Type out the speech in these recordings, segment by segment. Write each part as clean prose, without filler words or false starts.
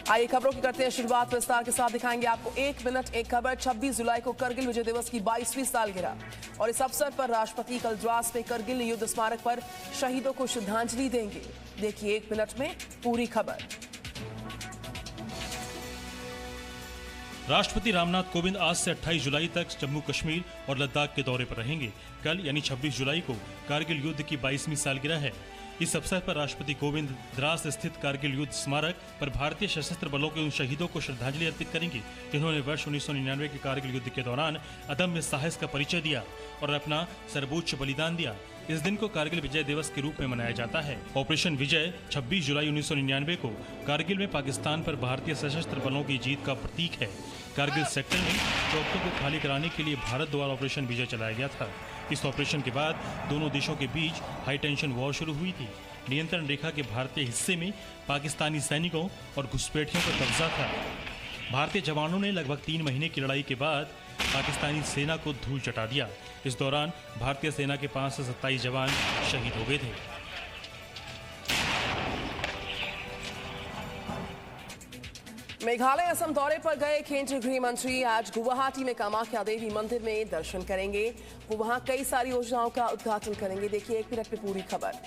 आइए खबरों की करते हैं शुरुआत। विस्तार के साथ दिखाएंगे आपको 1 मिनट एक खबर। 26 जुलाई को करगिल विजय दिवस की 22वीं सालगिरह और इस अवसर पर राष्ट्रपति कल द्रास में करगिल युद्ध स्मारक पर शहीदों को श्रद्धांजलि देंगे। देखिए 1 मिनट में पूरी खबर। राष्ट्रपति रामनाथ कोविंद आज से 28 जुलाई तक जम्मू कश्मीर और लद्दाख के दौरे पर रहेंगे। कल यानी 26 जुलाई को कारगिल युद्ध की 22वीं सालगिरह है। इस अवसर पर राष्ट्रपति कोविंद द्रास स्थित कारगिल युद्ध स्मारक पर भारतीय सशस्त्र बलों के उन शहीदों को श्रद्धांजलि अर्पित करेंगे जिन्होंने वर्ष 1999 के कारगिल युद्ध के दौरान अदम्य साहस का परिचय दिया और अपना सर्वोच्च बलिदान दिया। इस दिन को कारगिल विजय दिवस के रूप में मनाया जाता है। ऑपरेशन विजय 26 जुलाई 1999 को कारगिल में पाकिस्तान पर भारतीय सशस्त्र बलों की जीत का प्रतीक है। कारगिल सेक्टर में चौकियों को खाली कराने के लिए भारत द्वारा ऑपरेशन विजय चलाया गया था। इस ऑपरेशन के बाद दोनों देशों के बीच हाई टेंशन वॉर शुरू हुई थी। नियंत्रण रेखा के भारतीय हिस्से में पाकिस्तानी सैनिकों और घुसपैठियों का कब्जा था। भारतीय जवानों ने लगभग 3 महीने की लड़ाई के बाद पाकिस्तानी सेना को धूल चटा दिया। इस दौरान भारतीय सेना के 5 से 27 जवान शहीद हो गए थे। मेघालय असम दौरे पर गए केंद्रीय गृह मंत्री आज गुवाहाटी में कामाख्या देवी मंदिर में दर्शन करेंगे। वो वहां कई सारी योजनाओं का उद्घाटन करेंगे। देखिए 1 मिनट में पूरी खबर।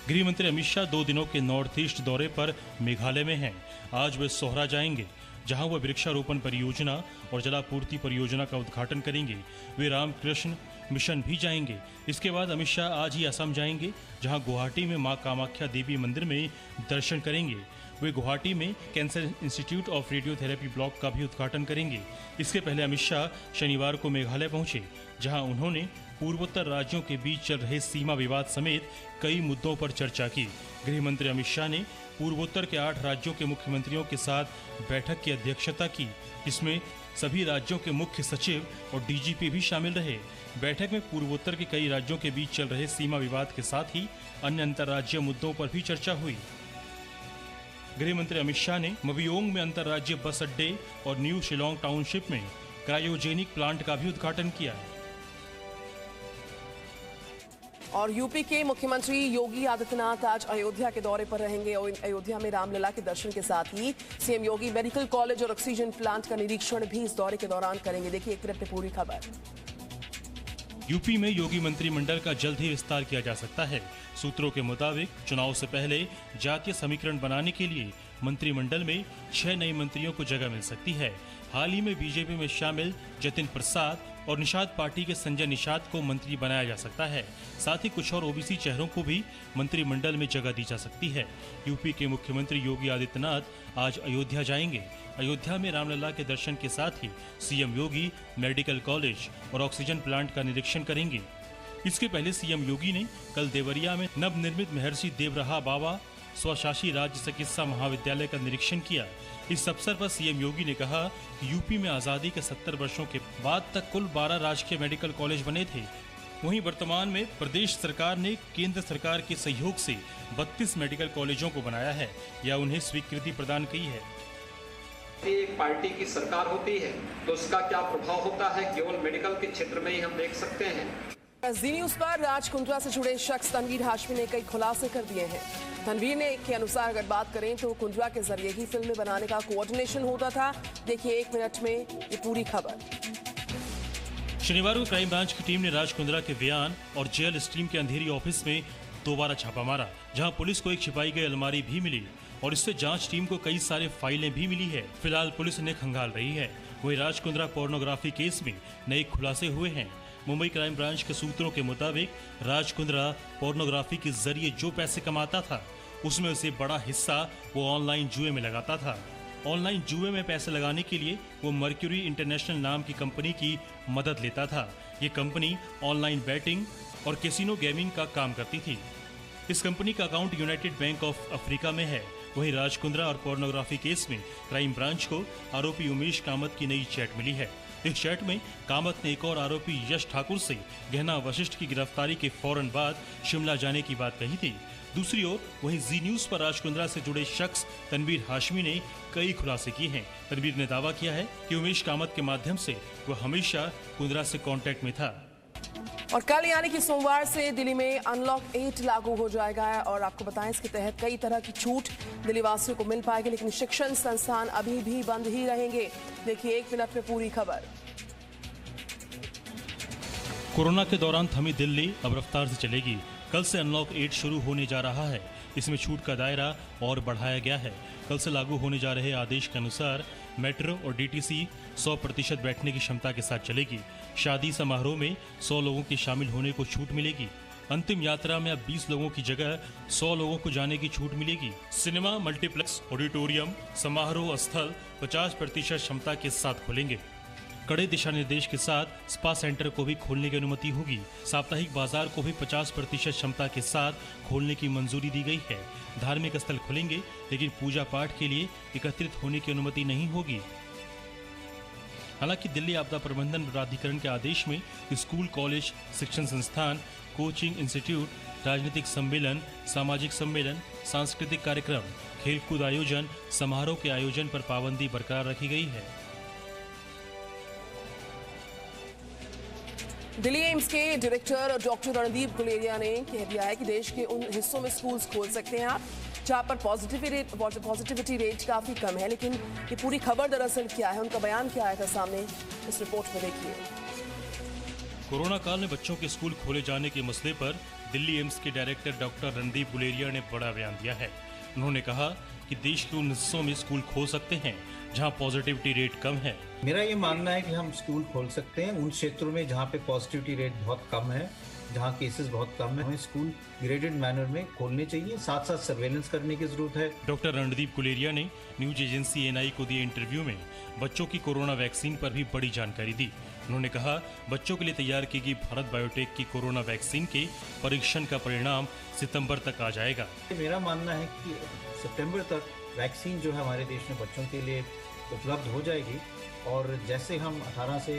गृह मंत्री अमित शाह 2 दिनों के नॉर्थ ईस्ट दौरे पर मेघालय में हैं। आज वे सोहरा जाएंगे जहां वह वृक्षारोपण परियोजना और जलापूर्ति परियोजना का उद्घाटन करेंगे। वे रामकृष्ण मिशन भी जाएंगे। इसके बाद अमित शाह आज ही असम जाएंगे जहां गुवाहाटी में मां कामाख्या देवी मंदिर में दर्शन करेंगे। वे गुवाहाटी में cancer institute of radiotherapy block का भी उद्घाटन करेंगे। इसके पहले अमित शाह शनिवार को मेघालय पहुंचे जहां उन्होंने पूर्वोत्तर राज्यों के बीच चल रहे सीमा विवाद समेत कई मुद्दों पर चर्चा की। गृह मंत्री अमित शाह ने पूर्वोत्तर के 8 राज्यों के मुख्यमंत्रियों के साथ बैठक की अध्यक्षता की। इसमें सभी राज्यों के मुख्य सचिव और डीजीपी भी शामिल रहे। बैठक में पूर्वोत्तर के कई राज्यों के बीच चल रहे सीमा विवाद के साथ ही अन्य अंतर्राज्यीय मुद्दों पर भी चर्चा हुई। गृह मंत्री अमित शाह ने मवियोंग में अंतर्राज्यीय बस अड्डे और न्यू शिलोंग टाउनशिप में क्रायोजेनिक प्लांट का भी उद्घाटन किया। और यूपी के मुख्यमंत्री योगी आदित्यनाथ आज अयोध्या के दौरे पर रहेंगे और अयोध्या में रामलला के दर्शन के साथ ही सीएम योगी मेडिकल कॉलेज और ऑक्सीजन प्लांट का निरीक्षण भी इस दौरे के दौरान करेंगे। देखिए 1 मिनट में पूरी खबर। यूपी में योगी मंत्रिमंडल का जल्द ही विस्तार किया जा सकता है। सूत्रों के मुताबिक चुनाव से पहले जातीय समीकरण बनाने के लिए मंत्रिमंडल में 6 नए मंत्रियों को जगह मिल सकती है। हाल ही में बीजेपी में शामिल जतिन प्रसाद और निषाद पार्टी के संजय निषाद को मंत्री बनाया जा सकता है। साथ ही कुछ और ओबीसी चेहरों को भी मंत्रिमंडल में जगह दी जा सकती है। यूपी के मुख्यमंत्री योगी आदित्यनाथ आज अयोध्या जाएंगे। अयोध्या में रामलला के दर्शन के साथ ही सीएम योगी मेडिकल कॉलेज और ऑक्सीजन प्लांट का निरीक्षण करेंगे। इसके पहले सीएम योगी ने कल देवरिया में नवनिर्मित महर्षि देवरहा बाबा स्वशासी राज्य चिकित्सा महाविद्यालय का निरीक्षण किया। इस अवसर पर सीएम योगी ने कहा कि यूपी में आजादी के 70 वर्षों के बाद तक कुल 12 राजकीय मेडिकल कॉलेज बने थे। वहीं वर्तमान में प्रदेश सरकार ने केंद्र सरकार के सहयोग से 32 मेडिकल कॉलेजों को बनाया है या उन्हें स्वीकृति प्रदान की है। एक पार्टी की सरकार होती है तो उसका क्या प्रभाव होता है केवल मेडिकल के क्षेत्र में ही हम देख सकते हैं। जी न्यूज पर राज कुंद्रा से जुड़े शख्स तनवीर हाशमी ने कई खुलासे कर दिए हैं। तनवीर ने के अनुसार अगर बात करें तो कुंद्रा के जरिए ही फिल्में बनाने का कोऑर्डिनेशन होता था। देखिए 1 मिनट में ये पूरी खबर। शनिवार को क्राइम ब्रांच की टीम ने राज कुंद्रा के बयान और जेल स्ट्रीम के अंधेरी ऑफिस में दोबारा छापा मारा जहां पुलिस को एक छिपाई गई अलमारी भी मिली और इससे जांच टीम को कई सारे फाइलें भी मिली है। फिलहाल पुलिस इन्हें खंगाल रही है। वहीं राज कुंद्रा पोर्नोग्राफी केस में नए खुलासे हुए हैं। मुंबई क्राइम ब्रांच के सूत्रों के मुताबिक राज कुंद्रा पोर्नोग्राफी के जरिए जो पैसे कमाता था उसमें से बड़ा हिस्सा वो ऑनलाइन जुए में लगाता था। ऑनलाइन जुए में पैसे लगाने के लिए वो मर्क्यूरी इंटरनेशनल नाम की कंपनी की मदद लेता था। ये कंपनी ऑनलाइन बैटिंग और कैसीनो गेमिंग का काम करती थी। इस कंपनी का account United bank of Africa में है। वहीं राज कुंद्रा और पोर्नोग्राफी केस में क्राइम ब्रांच को आरोपी उमेश कामत की नई चैट मिली है। इस चैट में कामत ने एक और आरोपी यश ठाकुर से गहना वशिष्ठ की गिरफ्तारी के फौरन बाद शिमला जाने की बात कही थी। दूसरी ओर वहीं जी न्यूज पर राज कुंद्रा से जुड़े शख्स तनवीर हाशमी ने कई खुलासे किए हैं। तनवीर ने दावा किया है कि उमेश कामत के माध्यम से वह हमेशा कुंद्रा से कांटेक्ट में था। और कल यानी कि सोमवार से दिल्ली में अनलॉक 8 लागू हो जाएगा और आपको बताएं इसके तहत कई तरह की छूट दिल्ली वासियों को मिल पाएगी, लेकिन शिक्षण संस्थान अभी भी बंद ही रहेंगे। देखिए 1 मिनट में पूरी खबर। कोरोना के दौरान थमी दिल्ली अब रफ्तार से चलेगी। कल से अनलॉक 8 शुरू होने जा रहा है। इसमें छूट का दायरा और बढ़ाया गया है। कल से लागू होने जा रहे आदेश के अनुसार मेट्रो और डीटीसी 100% बैठने की क्षमता के साथ चलेगी। शादी समारोह में 100 लोगों के शामिल होने को छूट मिलेगी। अंतिम यात्रा में अब 20 लोगों की जगह 100 लोगों को जाने की छूट मिलेगी। सिनेमा, मल्टीप्लेक्स, ऑडिटोरियम, समारोह स्थल 50% क्षमता के साथ खुलेंगे। कड़े दिशा निर्देश के साथ स्पा सेंटर को भी खोलने की अनुमति होगी। साप्ताहिक बाजार को भी 50% क्षमता के साथ खोलने की मंजूरी दी गई है। धार्मिक स्थल खुलेंगे, लेकिन पूजा पाठ के लिए एकत्रित होने की अनुमति नहीं होगी। हालांकि दिल्ली आपदा प्रबंधन प्राधिकरण के आदेश में स्कूल, कॉलेज, शिक्षण संस्थान, कोचिंग इंस्टीट्यूट, राजनीतिक सम्मेलन, सामाजिक सम्मेलन, सांस्कृतिक कार्यक्रम, खेलकूद आयोजन, समारोह के आयोजन पर पाबंदी बरकरार रखी गई है। दिल्ली एम्स के डायरेक्टर डॉक्टर रणदीप गुलेरिया ने कह दिया है कि देश के उन हिस्सों में स्कूल्स खोल सकते हैं आप जहां पर पॉजिटिविटी रेट काफी कम है। लेकिन ये पूरी खबर दरअसल क्या है, उनका बयान क्या आया था सामने, इस रिपोर्ट में देखिए। कोरोना काल में बच्चों के स्कूल खोले जाने के मसले पर दिल्ली एम्स के डायरेक्टर डॉक्टर रणदीप गुलेरिया ने बड़ा बयान दिया है। उन्होंने कहा कि देश के उन हिस्सों में स्कूल खोल सकते हैं जहां पॉजिटिविटी रेट कम है। मेरा ये मानना है कि हम स्कूल खोल सकते हैं उन क्षेत्रों में जहाँ पे पॉजिटिविटी रेट बहुत कम है, जहाँ केसेस बहुत कम है। हमें स्कूल ग्रेडेड मैनर में खोलने चाहिए, साथ साथ सर्वेलेंस करने की जरूरत है। डॉक्टर रणदीप गुलेरिया ने न्यूज एजेंसी एनआई को दिए इंटरव्यू में बच्चों की कोरोना वैक्सीन पर भी बड़ी जानकारी दी। उन्होंने कहा बच्चों के लिए तैयार की गई भारत बायोटेक की कोरोना वैक्सीन के परीक्षण का परिणाम सितंबर तक आ जाएगा। मेरा मानना है कि सितंबर तक वैक्सीन जो है हमारे देश में बच्चों के लिए उपलब्ध हो जाएगी और जैसे हम 18 से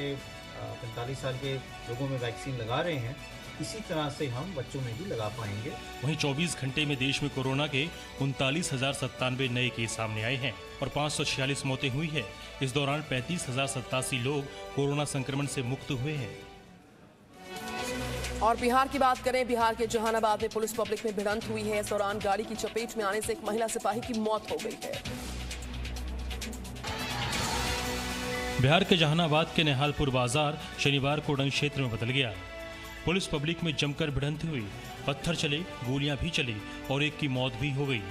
45 साल के लोगों में वैक्सीन लगा रहे हैं, इसी तरह से हम बच्चों में भी लगा पाएंगे। वहीं 24 घंटे में देश में कोरोना के 39,097 नए केस सामने आए हैं और 546 मौतें हुई है। इस दौरान 35,087 लोग कोरोना संक्रमण से मुक्त हुए हैं। और बिहार की बात करें, बिहार के जहानाबाद में पुलिस पब्लिक में भिड़ंत हुई है। इस दौरान गाड़ी की चपेट में आने से एक महिला सिपाही की मौत हो गई है। बिहार के जहानाबाद के निहालपुर बाजार शनिवार को रंग क्षेत्र में बदल गया। पुलिस पब्लिक में जमकर भिड़ंत हुई, पत्थर चले, गोलियां भी चली और एक की मौत भी हो गई।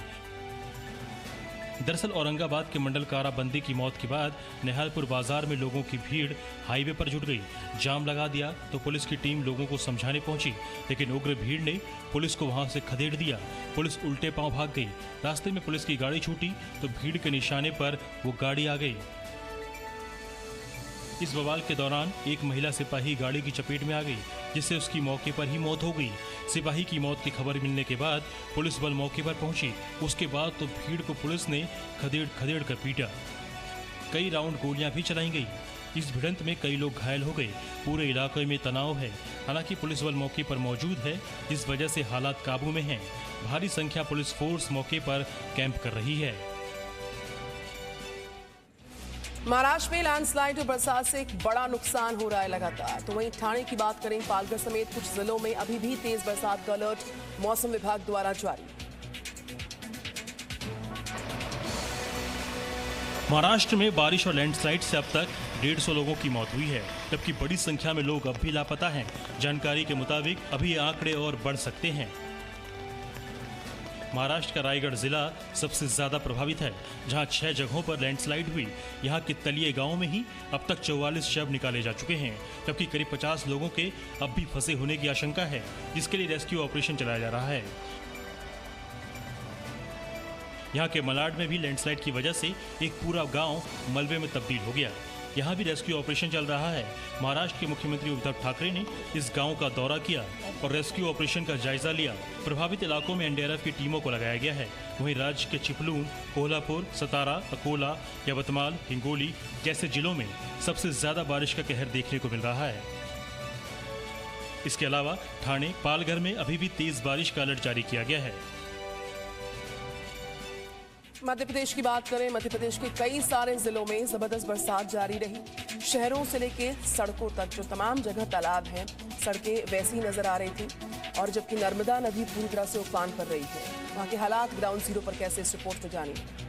दरअसल औरंगाबाद के मंडल काराबंदी की मौत के बाद निहालपुर बाजार में लोगों की भीड़ हाईवे पर जुट गई। जाम लगा दिया तो पुलिस की टीम लोगों को समझाने पहुंची, लेकिन उग्र भीड़ ने पुलिस को वहां से खदेड़ दिया। पुलिस उल्टे पांव भाग गई। रास्ते में पुलिस की गाड़ी छूटी तो भीड़ के निशाने पर वो गाड़ी आ गई। इस बवाल के दौरान एक महिला सिपाही गाड़ी की चपेट में आ गई, जिससे उसकी मौके पर ही मौत हो गई। सिपाही की मौत की खबर मिलने के बाद पुलिस बल मौके पर पहुंची। उसके बाद तो भीड़ को पुलिस ने खदेड़ कर पीटा। कई राउंड गोलियां भी चलाई गई। इस भिड़ंत में कई लोग घायल हो गए। पूरे इलाके में तनाव है। हालांकि पुलिस बल मौके पर मौजूद है, जिस वजह से हालात काबू में हैं। भारी संख्या पुलिस फोर्स मौके पर कैंप कर रही है। महाराष्ट्र में लैंडस्लाइड और बरसात से एक बड़ा नुकसान हो रहा है लगातार। तो वहीं ठाणे की बात करें, पालघर समेत कुछ जिलों में अभी भी तेज बरसात का अलर्ट मौसम विभाग द्वारा जारी। महाराष्ट्र में बारिश और लैंडस्लाइड से अब तक 150 लोगों की मौत हुई है, जबकि बड़ी संख्या में लोग अब भी लापता हैं। जानकारी के मुताबिक अभी ये आंकड़े और बढ़ सकते हैं। महाराष्ट्र का रायगढ़ जिला सबसे ज्यादा प्रभावित है, जहां 6 जगहों पर लैंडस्लाइड हुई। यहां के तलिये गांव में ही अब तक 44 शव निकाले जा चुके हैं, जबकि करीब 50 लोगों के अब भी फंसे होने की आशंका है, जिसके लिए रेस्क्यू ऑपरेशन चलाया जा रहा है। यहां के मलाड में भी लैंडस्लाइड की वजह से एक पूरा गांव मलबे में तब्दील हो गया। यहां भी रेस्क्यू ऑपरेशन चल रहा है। महाराष्ट्र के मुख्यमंत्री उद्धव ठाकरे ने इस गांव का दौरा किया और रेस्क्यू ऑपरेशन का जायजा लिया। प्रभावित इलाकों में एनडीआरएफ की टीमों को लगाया गया है। वहीं राज्य के चिपलून, कोल्हापुर, सतारा, अकोला, यवतमाल, हिंगोली जैसे जिलों में सबसे ज्यादा बारिश का कहर देखने को मिल रहा है। इसके अलावा ठाणे, पालघर में अभी भी तेज बारिश का अलर्ट जारी किया गया है। मध्य प्रदेश की बात करें, मध्य प्रदेश के कई सारे जिलों में जबरदस्त बरसात जारी रही। शहरों से लेके सड़कों तक जो तमाम जगह तालाब हैं, सड़कें वैसी ही नजर आ रही थी। और जबकि नर्मदा नदी पूरी तरह से उफान पर रही है। वहां के हालात ग्राउंड जीरो पर कैसे, इस रिपोर्ट में जानिए।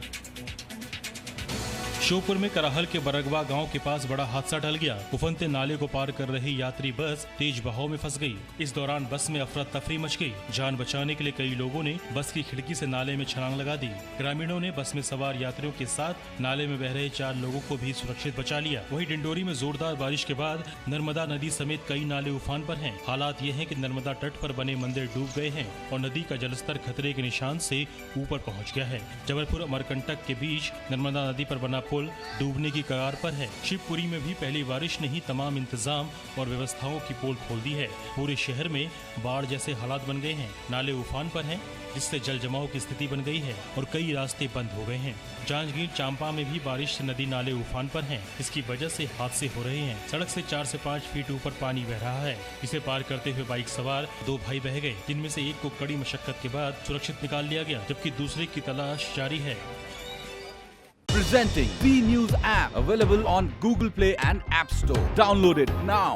श्योपुर में कराहल के बरगवा गांव के पास बड़ा हादसा टल गया। उफनते नाले को पार कर रही यात्री बस तेज बहाव में फंस गई। इस दौरान बस में अफरा तफरी मच गई। जान बचाने के लिए कई लोगों ने बस की खिड़की से नाले में छलांग लगा दी। ग्रामीणों ने बस में सवार यात्रियों के साथ नाले में बह रहे 4 लोगों को भी सुरक्षित बचा लिया। वहीं डिंडोरी में जोरदार बारिश के बाद नर्मदा नदी समेत कई नाले उफान पर हैं। हालात ये हैं कि नर्मदा तट पर बने मंदिर डूब गए हैं और नदी का जलस्तर खतरे के निशान से ऊपर पहुँच गया है। जबलपुर अमरकंटक के बीच नर्मदा नदी पर बना पुल डूबने की कगार पर है। शिवपुरी में भी पहली बारिश ने ही तमाम इंतजाम और व्यवस्थाओं की पोल खोल दी है। पूरे शहर में बाढ़ जैसे हालात बन गए हैं। नाले उफान पर हैं, जिससे जल जमाव की स्थिति बन गई है और कई रास्ते बंद हो गए हैं। जांजगीर चांपा में भी बारिश से नदी नाले उफान पर हैं। इसकी वजह से हादसे हो रहे हैं। सड़क से 4 से 5 फीट ऊपर पानी बह रहा है। इसे पार करते हुए बाइक सवार 2 भाई बह गए, जिनमें से एक को कड़ी मशक्कत के बाद सुरक्षित निकाल लिया गया, जबकि दूसरे की तलाश जारी है। Presenting V News app, available on Google Play and App Store. Download it now.